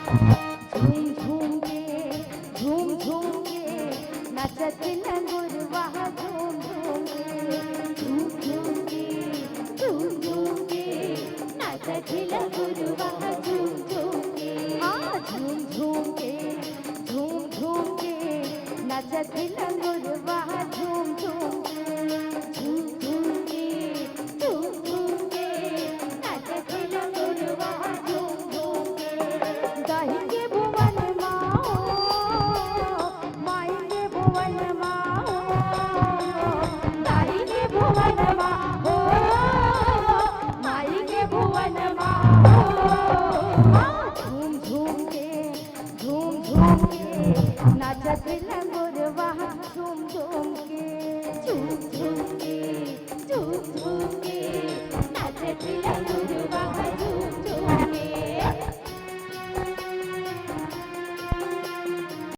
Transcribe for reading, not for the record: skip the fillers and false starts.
झूम झूम के झूम झूम के नाचत लंगुरवा झूम झूम के झूम झूम के झूम झूम के नाचत लंगुरवा झूम झूम के हाँ झूम झूम के झूम झूम के नाचत लंगुरवा झूम झूम के झूम झूम के झूम झूम के नाचत लंगुरवा झूम झूम के गाएंगे भुवन माओ माएंगे भुवन माओ गाएंगे भुवन माओ माएंगे भुवन माओ झूम झूम के नाचत लंग